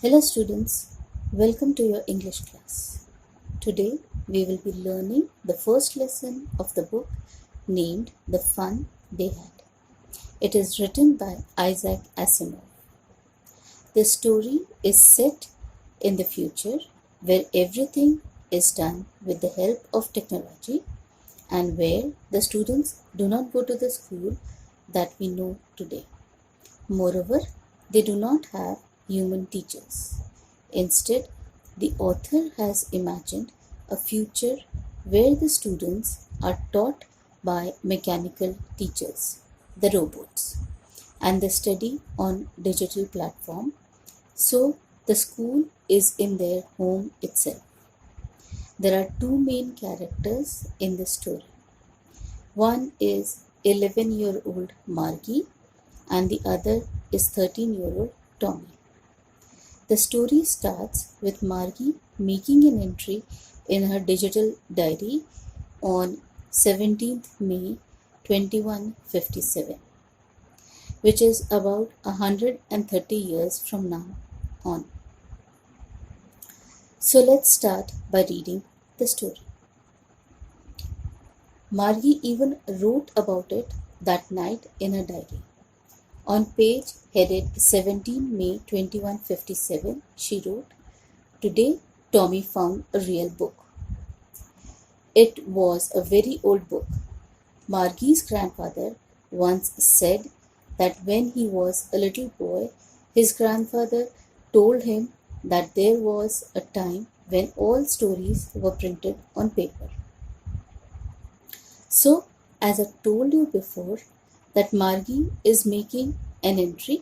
Hello students, welcome to your English class. Today we will be learning the first lesson of the book named The Fun They Had. It is written by Isaac Asimov. The story is set in the future where everything is done with the help of technology and where the students do not go to the school that we know today. Moreover, they do not have human teachers. Instead, the author has imagined a future where the students are taught by mechanical teachers, the robots, and they study on digital platform. So the school is in their home itself. There are two main characters in the story. One is 11-year-old Margie and the other is 13-year-old Tommy. The story starts with Margie making an entry in her digital diary on 17th May 2157, which is about 130 years from now on. So let's start by reading the story. Margie even wrote about it that night in her diary. On page headed 17 May 2157, she wrote, "Today Tommy found a real book. It was a very old book. Margie's grandfather once said that when he was a little boy, his grandfather told him that there was a time when all stories were printed on paper. So, as I told you before, that Margie is making an entry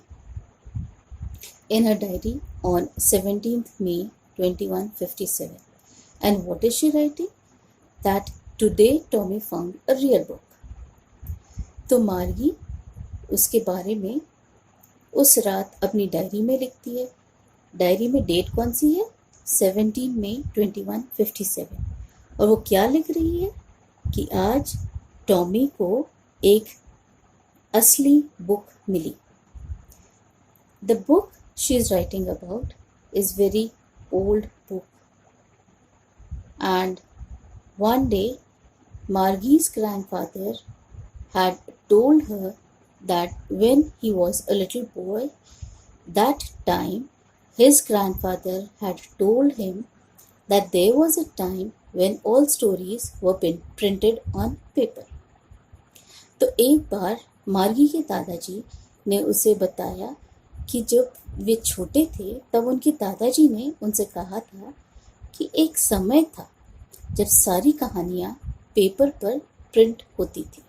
in her diary on 17th May 2157. And what is she writing? That today Tommy found a real book. तो मार्गी उसके बारे में उस रात अपनी diary में लिखती है. डायरी में डेट कौन सी है? 17 मई 2157. और वो क्या लिख रही है कि आज टॉमी को एक असली बुक मिली. The book she is writing about is very old book. And one day Margie's grandfather had told her that when he was a little boy, that time his grandfather had told him that there was a time when all stories were printed on paper. तो एक बार मार्गी के दादाजी ने उसे बताया कि जब वे छोटे थे तब उनके दादाजी ने उनसे कहा था कि एक समय था जब सारी कहानियाँ पेपर पर प्रिंट होती थी.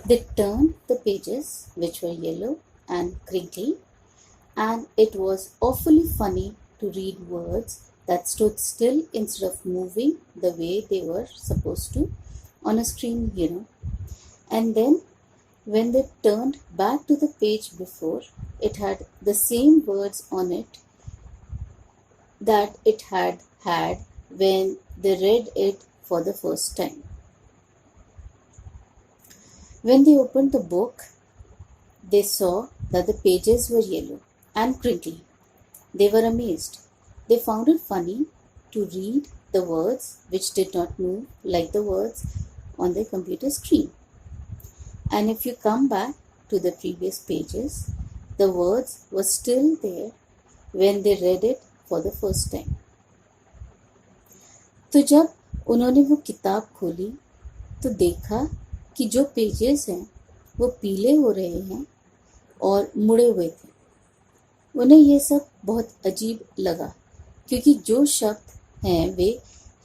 They turned the pages which were yellow and crinkly, and it was awfully funny to read words that stood still instead of moving the way they were supposed to on a screen. And then when they turned back to the page before, it had the same words on it that it had when they read it for the first time. When they opened the book, they saw that the pages were yellow and crinkly. They were amazed. They found it funny to read the words which did not move like the words on the computer screen. And if you come back to the previous pages, the words were still there when they read it for the first time. तो जब उन्होंने वो किताब खोली तो देखा कि जो पेजेस हैं वो पीले हो रहे हैं और मुड़े हुए थे. उन्हें ये सब बहुत अजीब लगा क्योंकि जो शब्द हैं वे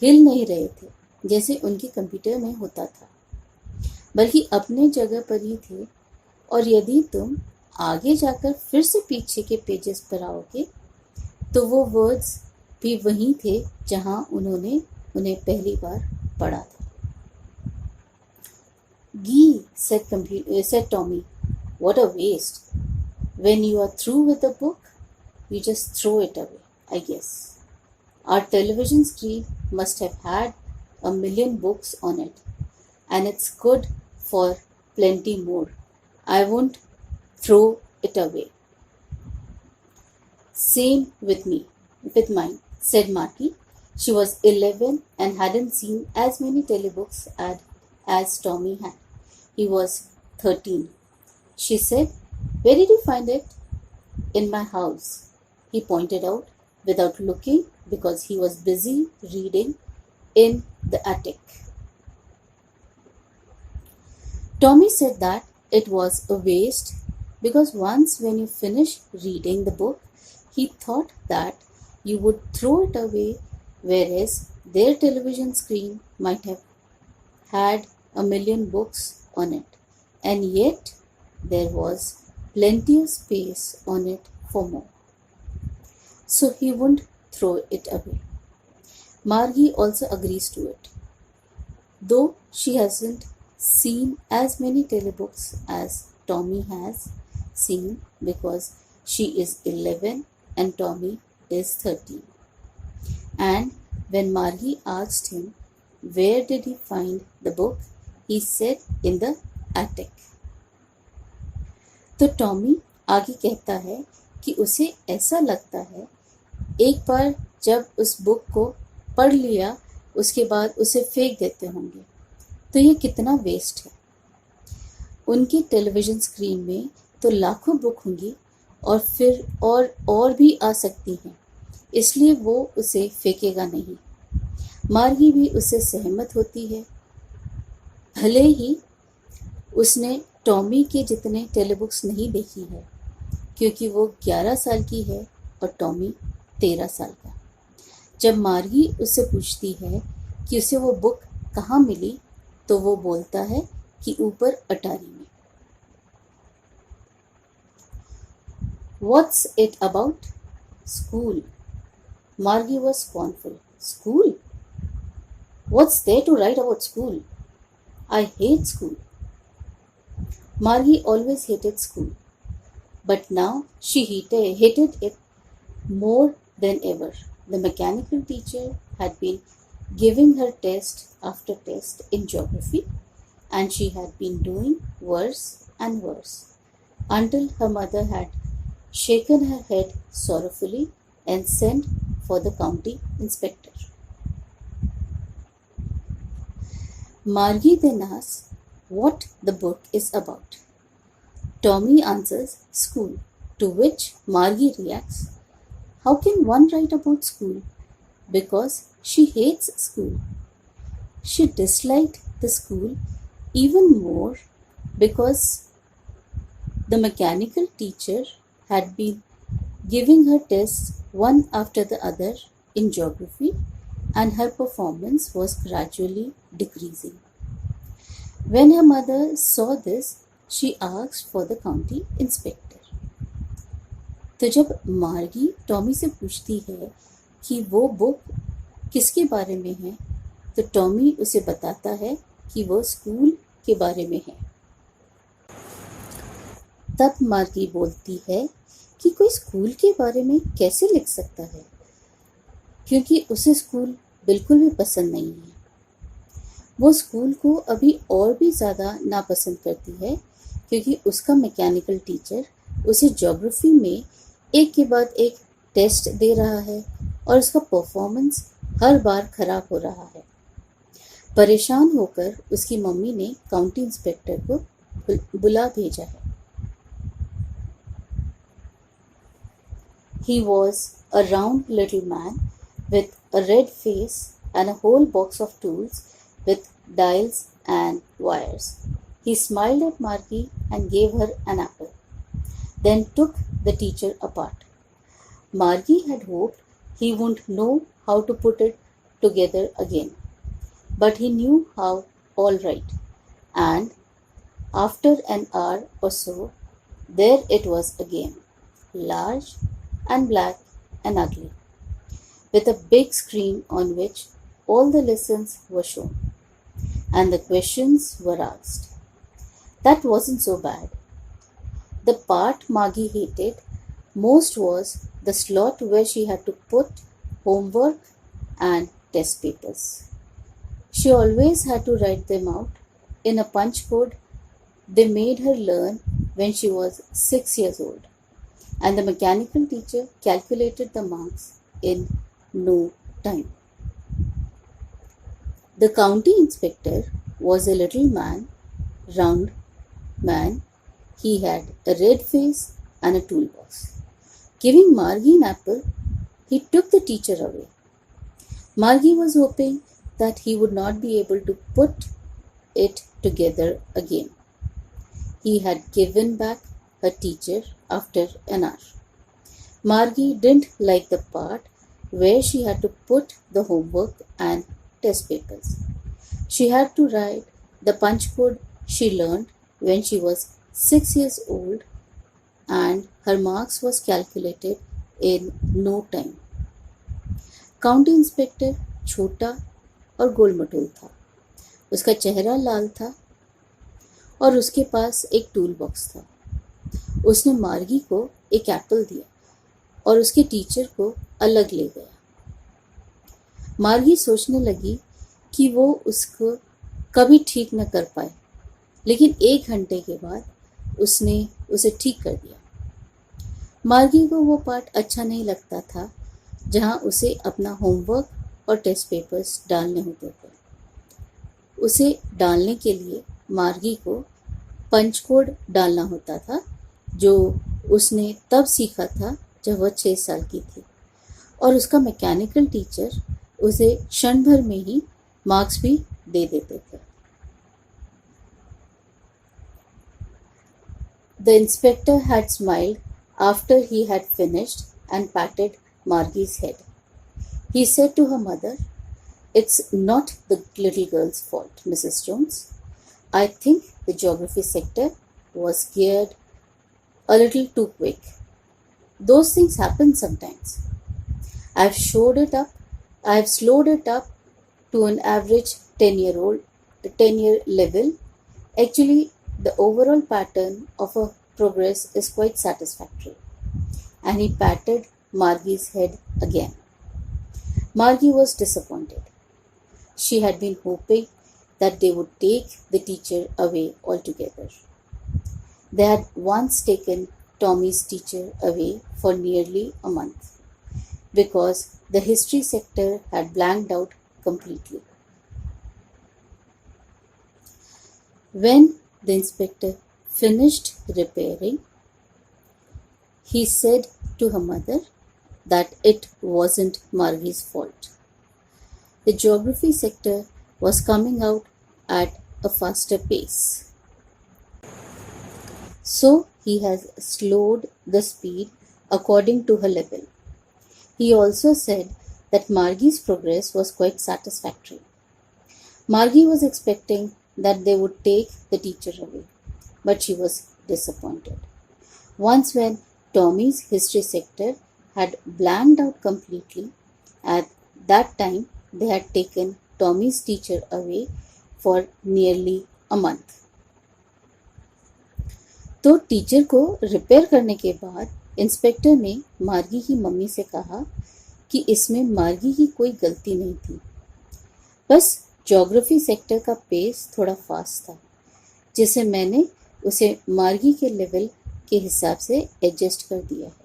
हिल नहीं रहे थे जैसे उनके कंप्यूटर में होता था, बल्कि अपने जगह पर ही थे. और यदि तुम आगे जाकर फिर से पीछे के पेजेस पर आओगे तो वो वर्ड्स भी वहीं थे जहां उन्होंने उन्हें पहली बार पढ़ा था. "Gee," said Tommy, "what a waste. When you are through with the book, you just throw it away, I guess. Our television screen must have had 1,000,000 books on it, and it's good for plenty more. I won't throw it away." Same with mine, said Marty. She was 11 and hadn't seen as many telebooks as Tommy had. He was 13. She said, "Where did you find it?" "In my house," he pointed out without looking because he was busy reading in the attic. Tommy said that it was a waste because once when you finished reading the book, he thought that you would throw it away, whereas their television screen might have had a million books on it, and yet there was plenty of space on it for more. So he wouldn't throw it away. Margie also agrees to it, though she hasn't seen as many telebooks as Tommy has seen because she is 11 and Tommy is 13. And when Margie asked him where did he find the book, he said in the attic. तो Tommy आगे कहता है कि उसे ऐसा लगता है एक बार जब उस बुक को पढ़ लिया उसके बाद उसे फेंक देते होंगे तो ये कितना वेस्ट है। उनकी टेलीविज़न स्क्रीन में तो लाखों बुक होंगी और फिर और भी आ सकती हैं, इसलिए वो उसे फेंकेगा नहीं। मार्गी भी उससे सहमत होती है, भले ही उसने टॉमी के जितने टेलीबुक्स नहीं देखी है क्योंकि वो 11 साल की है और टॉमी 13 साल का। जब मार्गी उससे पूछती है कि उसे वो बुक कहाँ मिली तो वो बोलता है कि ऊपर अटारी में। What's it about? School. Margie was scornful. School? What's there to write about school? I hate school. Margie always hated school, but now she hated it more than ever. The mechanical teacher had been giving her test after test in geography, and she had been doing worse and worse until her mother had shaken her head sorrowfully and sent for the county inspector. Margie then asks what the book is about. Tommy answers school, to which Margie reacts, how can one write about school? Because she hates school. She disliked the school even more because the mechanical teacher had been giving her tests one after the other in geography and her performance was gradually decreasing. When her mother saw this, she asked for the county inspector. तो जब मार्गी Tommy से पूछती है कि वो book किसके बारे में है तो टॉमी उसे बताता है कि वो स्कूल के बारे में है। तब मार्गी बोलती है कि कोई स्कूल के बारे में कैसे लिख सकता है क्योंकि उसे स्कूल बिल्कुल भी पसंद नहीं है। वो स्कूल को अभी और भी ज़्यादा नापसंद करती है क्योंकि उसका मैकेनिकल टीचर उसे ज्योग्राफी में एक के बाद एक टेस्ट दे रहा है और उसका परफॉर्मेंस हर बार खराब हो रहा है। परेशान होकर उसकी मम्मी ने काउंटी इंस्पेक्टर को बुला भेजा है। He was a round little man with a red face and a whole box of tools with dials and wires. He smiled at Margie and gave her an apple, then took the teacher apart. Margie had hoped he wouldn't know how to put it together again, but he knew how all right, and after an hour or so, there it was again, large and black and ugly, with a big screen on which all the lessons were shown and the questions were asked. That wasn't so bad. The part Margie hated most was the slot where she had to put homework and test papers. She always had to write them out in a punch code they made her learn when she was 6 years old. and the mechanical teacher calculated the marks in no time. The county inspector was a little man, round man. He had a red face and a toolbox. Giving Margie an apple, he took the teacher away. Margie was hoping that he would not be able to put it together again. He had given back her teacher after an hour. Margie didn't like the part where she had to put the homework and test papers. She had to write the punch code she learned when she was 6 years old, and her marks was calculated in no time. County inspector छोटा और गोलमटोल था. उसका चेहरा लाल था और उसके पास एक tool box था. उसने मार्गी को एक एप्पल दिया और उसके टीचर को अलग ले गया. मार्गी सोचने लगी कि वो उसको कभी ठीक न कर पाए, लेकिन 1 घंटे के बाद उसने उसे ठीक कर दिया. मार्गी को वो पार्ट अच्छा नहीं लगता था जहाँ उसे अपना होमवर्क और टेस्ट पेपर्स डालने होते थे. उसे डालने के लिए मार्गी को पंच कोड डालना होता था, जो उसने तब सीखा था जब वह 6 साल की थी, और उसका मैकेनिकल टीचर उसे क्षण भर में ही मार्क्स भी दे देते थे. The inspector had smiled after he had finished and patted Margie's head. He said to her mother, "It's not the little girl's fault, Mrs. Jones. I think the geography sector was geared a little too quick. Those things happen sometimes. I've slowed it up to an average 10-year level. Actually, the overall pattern of a progress is quite satisfactory." And he patted Margie's head again. Margie was disappointed. She had been hoping that they would take the teacher away altogether. They had once taken Tommy's teacher away for nearly a month because the history sector had blanked out completely. When the inspector finished repairing, he said to her mother that it wasn't Margie's fault. The geography sector was coming out at a faster pace, so he has slowed the speed according to her level. He also said that Margie's progress was quite satisfactory. Margie was expecting that they would take the teacher away, but she was disappointed. Once when Tommy's history sector had blanked out completely, at that time they had taken Tommy's teacher away for nearly a month. तो teacher को repair करने के बाद inspector ने मार्गी की mummy से कहा कि इसमें मार्गी की कोई गलती नहीं थी, बस ज्योग्राफी सेक्टर का पेस थोड़ा फास्ट था, जिसे मैंने उसे मार्गी के लेवल के हिसाब से एडजस्ट कर दिया है.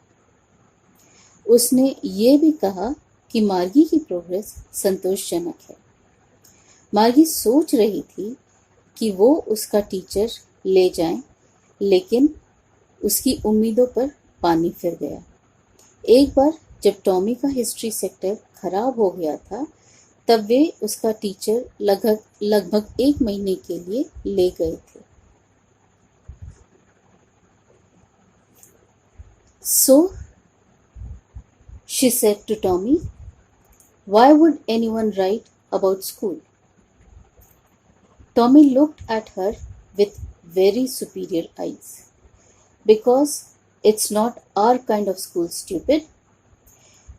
उसने ये भी कहा कि मार्गी की प्रोग्रेस संतोषजनक है. मार्गी सोच रही थी कि वो उसका टीचर ले जाएं, लेकिन उसकी उम्मीदों पर पानी फिर गया. एक बार जब टॉमी का हिस्ट्री सेक्टर खराब हो गया था, तब वे उसका टीचर लगभग 1 महीने के लिए ले गए थे. So, she said to Tommy, "Why would anyone write about school?" Tommy looked at her with very superior eyes. "Because it's not our kind of school, stupid.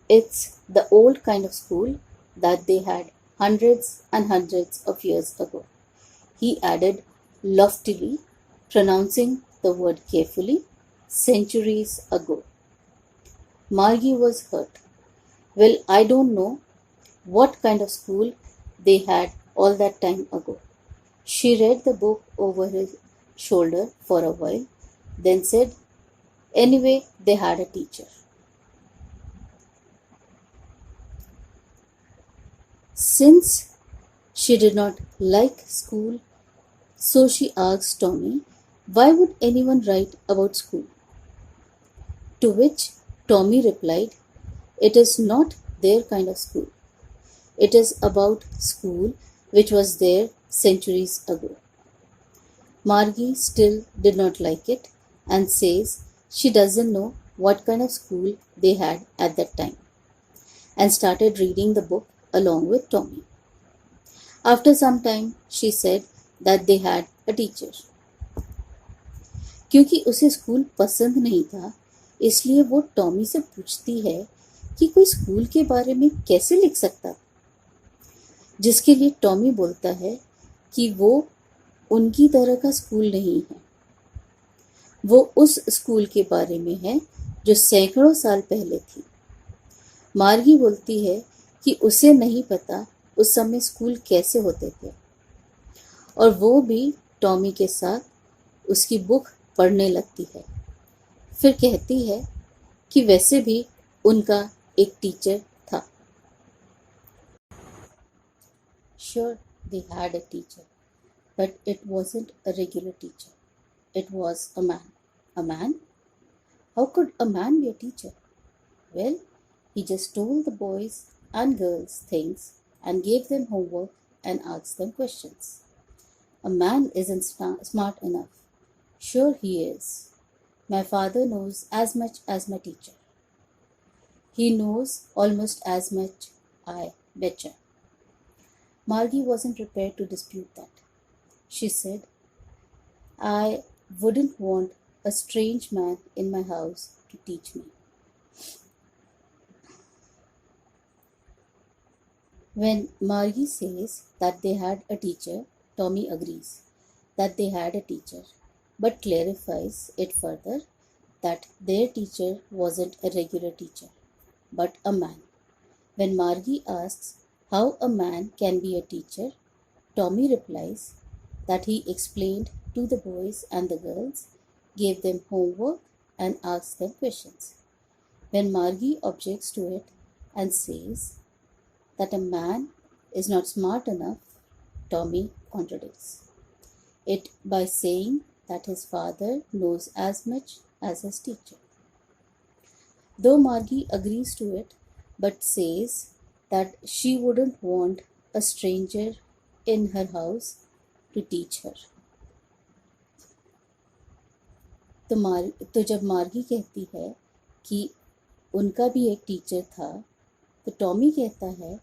It's the old kind of school that they had hundreds and hundreds of years ago," he added loftily, pronouncing the word carefully. "Centuries ago." Margie was hurt. "Well, I don't know what kind of school they had all that time ago." She read the book over his shoulder for a while, then said, Anyway, they had a teacher. Since she did not like school, so she asked Tommy, why would anyone write about school? To which Tommy replied, it is not their kind of school. It is about school which was there centuries ago. Margie still did not like it and says she doesn't know what kind of school they had at that time and started reading the book along with Tommy. After some time, she said that they had a teacher. क्योंकि उसे school पसंद नहीं था, इसलिए वो Tommy से पूछती है कि कोई स्कूल के बारे में कैसे लिख सकता, जिसके लिए टॉमी बोलता है कि वो उनकी तरह का स्कूल नहीं है, वो उस स्कूल के बारे में है जो सैकड़ों साल पहले थी। मार्गी बोलती है कि उसे नहीं पता उस समय स्कूल कैसे होते थे, और वो भी टॉमी के साथ उसकी बुक पढ़ने लगती है। फिर कहती है कि वैसे भी उनका एक टीचर था। Sure, they had a teacher, but it wasn't a regular teacher. It was a man. A man? How could a man be a teacher? Well, he just told the boys and girls things and gave them homework and asked them questions. A man isn't smart enough. Sure he is. My father knows as much as my teacher. He knows almost as much, I betcha. Margie wasn't prepared to dispute that. She said, I wouldn't want a strange man in my house to teach me. When Margie says that they had a teacher, Tommy agrees that they had a teacher, but clarifies it further that their teacher wasn't a regular teacher, but a man. When Margie asks how a man can be a teacher, Tommy replies that he explained to the boys and the girls, gave them homework, and asked them questions. When Margie objects to it and says that a man is not smart enough, Tommy contradicts it by saying that his father knows as much as his teacher. Though Margie agrees to it, but says that she wouldn't want a stranger in her house to teach her. तो जब मार्गी कहती है कि उनका भी एक teacher था, तो टॉमी कहता है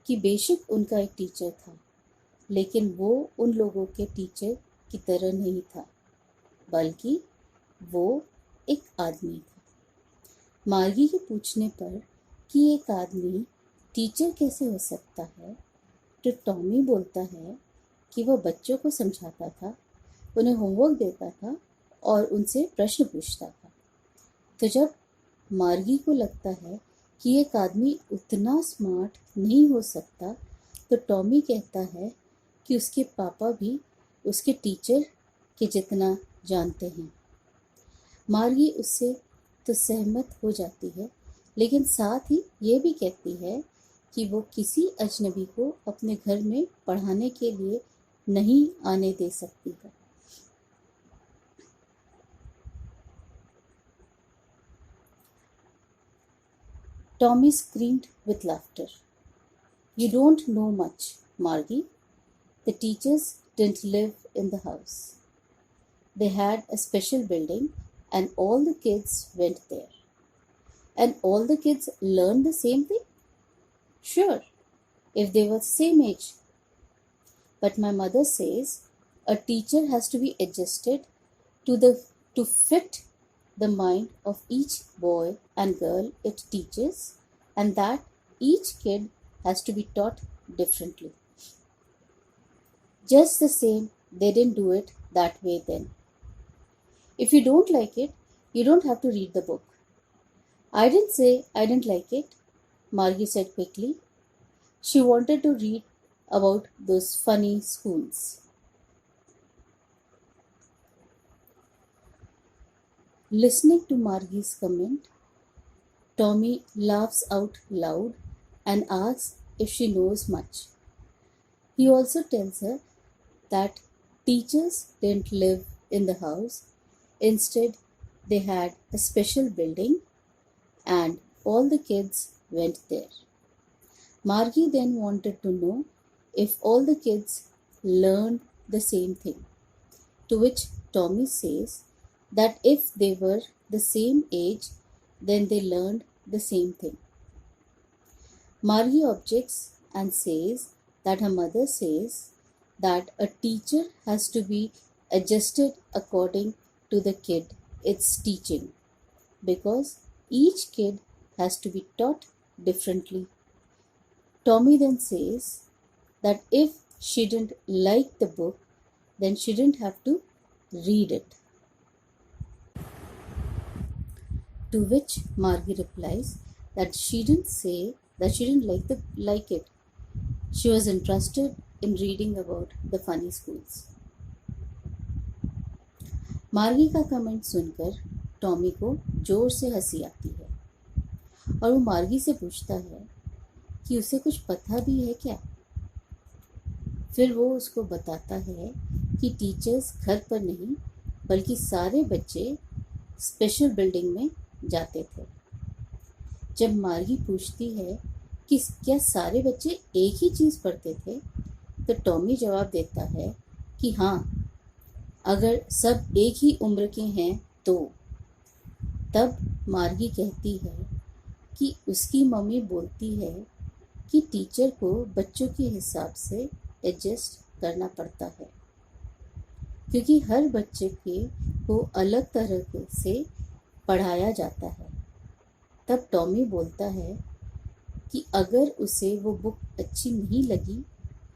कि बेशक उनका एक टीचर था, लेकिन वो उन लोगों के टीचर की तरह नहीं था, बल्कि वो एक आदमी था। मार्गी के पूछने पर कि एक आदमी टीचर कैसे हो सकता है, तो टॉमी बोलता है कि वह बच्चों को समझाता था, उन्हें होमवर्क देता था और उनसे प्रश्न पूछता था। तो जब मार्गी को लगता है कि एक आदमी उतना स्मार्ट नहीं हो सकता, तो टॉमी कहता है कि उसके पापा भी उसके टीचर के जितना जानते हैं। मार्गी उससे तो सहमत हो जाती है, लेकिन साथ ही ये भी कहती है कि वो किसी अजनबी को अपने घर में पढ़ाने के लिए नहीं आने दे सकती है। Tommy screamed with laughter. You don't know much, Margie. The teachers didn't live in the house. They had a special building and all the kids went there. And all the kids learned the same thing? Sure, if they were the same age. But my mother says a teacher has to be adjusted to fit the mind of each boy and girl it teaches, and that each kid has to be taught differently. Just the same, they didn't do it that way then. If you don't like it, you don't have to read the book. I didn't say I didn't like it, Margie said quickly. She wanted to read about those funny schools. Listening to Margie's comment, Tommy laughs out loud and asks if she knows much. He also tells her that teachers didn't live in the house. Instead, they had a special building and all the kids went there. Margie then wanted to know if all the kids learned the same thing, to which Tommy says that if they were the same age, then they learned the same thing. Margie objects and says that her mother says that a teacher has to be adjusted according to the kid it's teaching, because each kid has to be taught differently. Tommy then says that if she didn't like the book, then she didn't have to read it. To which Margie replies that she didn't say that she didn't like it. She was interested in reading about the funny schools. मार्गी का comment सुनकर Tommy को जोर से हंसी आती है और वो मार्गी से पूछता है कि उसे कुछ पता भी है क्या। फिर वो उसको बताता है कि टीचर्स घर पर नहीं बल्कि सारे बच्चे स्पेशल बिल्डिंग में जाते थे। जब मार्गी पूछती है कि क्या सारे बच्चे एक ही चीज़ पढ़ते थे, तो टॉमी जवाब देता है कि हाँ, अगर सब एक ही उम्र के हैं तो। तब मार्गी कहती है कि उसकी मम्मी बोलती है कि टीचर को बच्चों के हिसाब से एडजस्ट करना पड़ता है, क्योंकि हर बच्चे को अलग तरह से पढ़ाया जाता है। तब टॉमी बोलता है कि अगर उसे वो बुक अच्छी नहीं लगी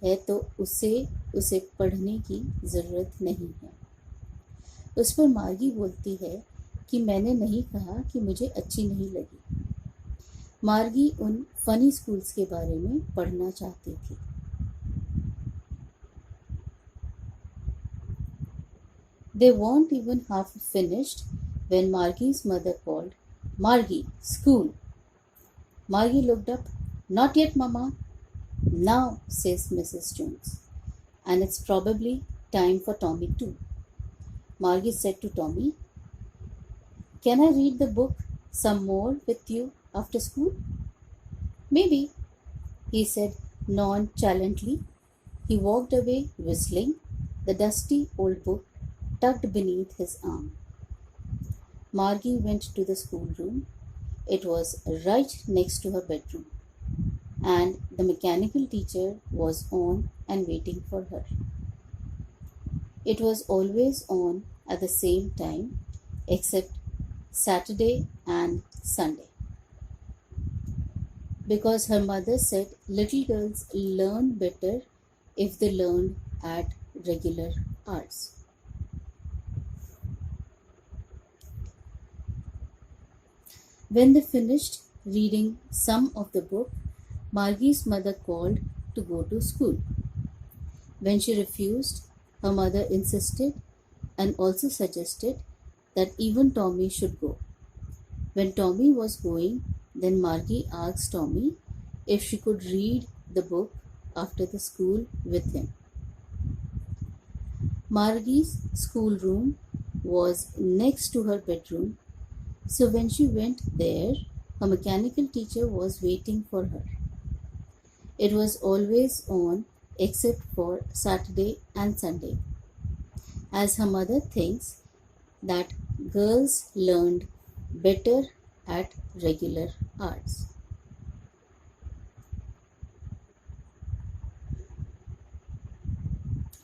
है तो उसे पढ़ने की ज़रूरत नहीं है। उस पर मार्गी बोलती है कि मैंने नहीं कहा कि मुझे अच्छी नहीं लगी। मार्गी उन फनी स्कूल्स के बारे में पढ़ना चाहती थी। They weren't even half finished when Margie's mother called, "Margie, school." Margie looked up. "Not yet, Mama." "Now," says Mrs. Jones, "and it's probably time for Tommy too." Margie said to Tommy, "Can I read the book some more with you after school?" "Maybe," he said nonchalantly. He walked away whistling, the dusty old book tucked beneath his arm. Margie went to the schoolroom. It was right next to her bedroom, and the mechanical teacher was on and waiting for her. It was always on at the same time, except Saturday and Sunday, because her mother said little girls learn better if they learn at regular hours. When they finished reading some of the book, Margie's mother called to go to school. When she refused, her mother insisted and also suggested that even Tommy should go. When Tommy was going, then Margie asked Tommy if she could read the book after the school with him. Margie's schoolroom was next to her bedroom, so when she went there, her mechanical teacher was waiting for her. It was always on except for Saturday and Sunday, as her mother thinks that girls learned better at regular hours.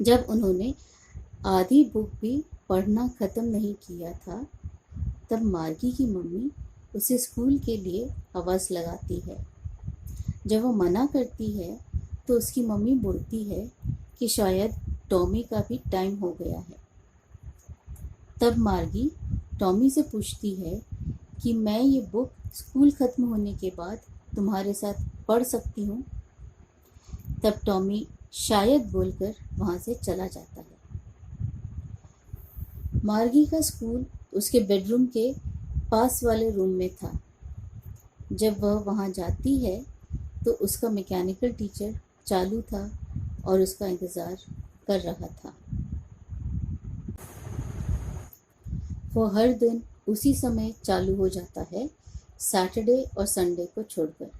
जब उन्होंने आधी book भी पढ़ना ख़त्म नहीं किया था, तब मार्गी की मम्मी उसे स्कूल के लिए आवाज़ लगाती है। जब वो मना करती है तो उसकी मम्मी बोलती है कि शायद टॉमी का भी टाइम हो गया है। तब मार्गी टॉमी से पूछती है कि मैं ये बुक स्कूल ख़त्म होने के बाद तुम्हारे साथ पढ़ सकती हूँ। तब टॉमी शायद बोलकर वहाँ से चला जाता है। मार्गी का स्कूल उसके बेडरूम के पास वाले रूम में था। जब वह वहाँ जाती है तो उसका मैकेनिकल टीचर चालू था और उसका इंतज़ार कर रहा था। वो हर दिन उसी समय चालू हो जाता है, सैटरडे और संडे को छोड़कर,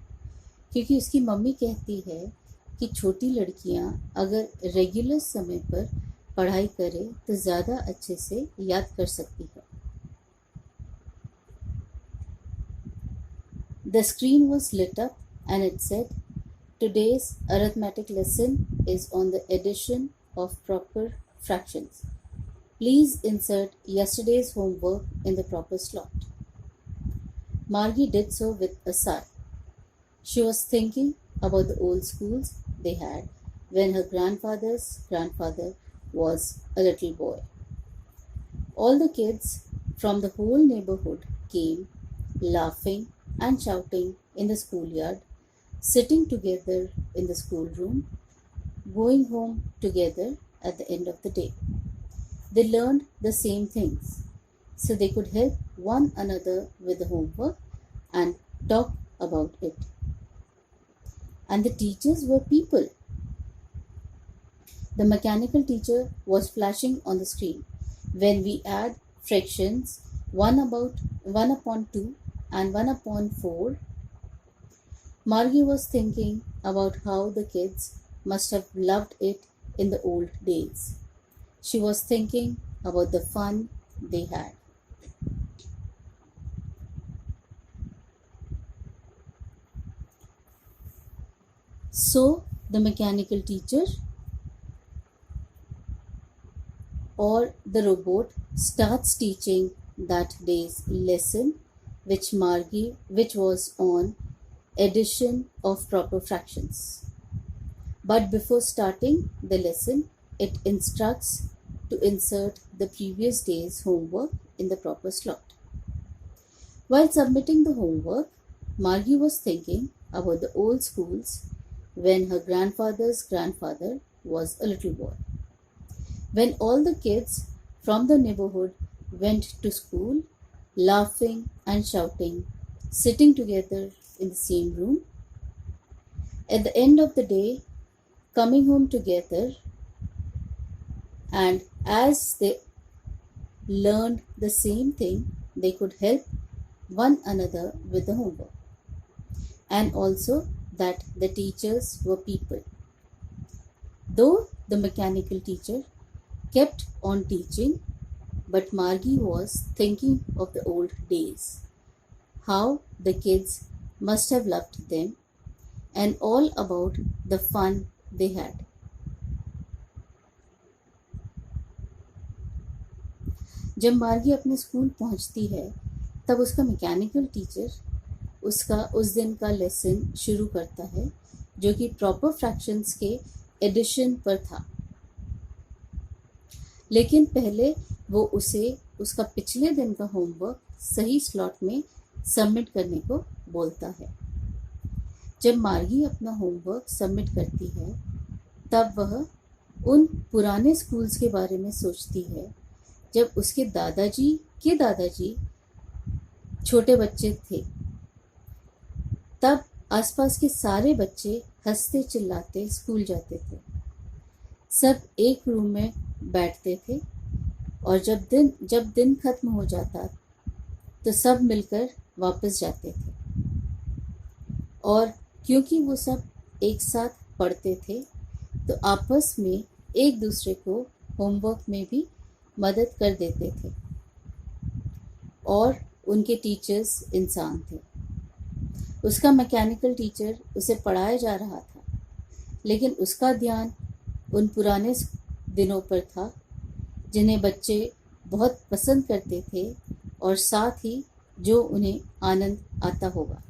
क्योंकि उसकी मम्मी कहती है कि छोटी लड़कियां अगर रेगुलर समय पर पढ़ाई करें तो ज़्यादा अच्छे से याद कर सकती है। The screen was lit up and it said, "Today's arithmetic lesson is on the addition of proper fractions. Please insert yesterday's homework in the proper slot." Margie did so with a sigh. She was thinking about the old schools they had when her grandfather's grandfather was a little boy. All the kids from the whole neighborhood came, laughing and shouting in the schoolyard, sitting together in the schoolroom, going home together at the end of the day. They learned the same things, so they could help one another with the homework and talk about it. And the teachers were people. The mechanical teacher was flashing on the screen. When we add fractions 1 upon 2 and 1 upon 4, Margie was thinking about how the kids must have loved it in the old days. She was thinking about the fun they had. So the mechanical teacher or the robot starts teaching that day's lesson, which was on addition of proper fractions. But before starting the lesson, it instructs to insert the previous day's homework in the proper slot. While submitting the homework, Margie was thinking about the old schools when her grandfather's grandfather was a little boy. When all the kids from the neighborhood went to school, laughing and shouting, sitting together in the same room. At the end of the day, coming home together, and as they learned the same thing, they could help one another with the homework. And also that the teachers were people. Though the mechanical teacher kept on teaching, but Margie was thinking of the old days, how the kids must have loved them, and all about the fun they had. जब मार्गी अपने school पहुंचती है तब उसका mechanical teacher उसका उस दिन का लेसन शुरू करता है, जो कि प्रॉपर फ्रैक्शंस के एडिशन पर था। लेकिन पहले वो उसे उसका पिछले दिन का होमवर्क सही स्लॉट में सबमिट करने को बोलता है। जब मार्गी अपना होमवर्क सबमिट करती है तब वह उन पुराने स्कूल्स के बारे में सोचती है जब उसके दादाजी छोटे बच्चे थे। तब आसपास के सारे बच्चे हंसते चिल्लाते स्कूल जाते थे, सब एक रूम में बैठते थे और जब दिन खत्म हो जाता तो सब मिलकर वापस जाते थे। और क्योंकि वो सब एक साथ पढ़ते थे तो आपस में एक दूसरे को होमवर्क में भी मदद कर देते थे और उनके टीचर्स इंसान थे। उसका मैकेनिकल टीचर उसे पढ़ाया जा रहा था, लेकिन उसका ध्यान उन पुराने दिनों पर था जिन्हें बच्चे बहुत पसंद करते थे और साथ ही जो उन्हें आनंद आता होगा।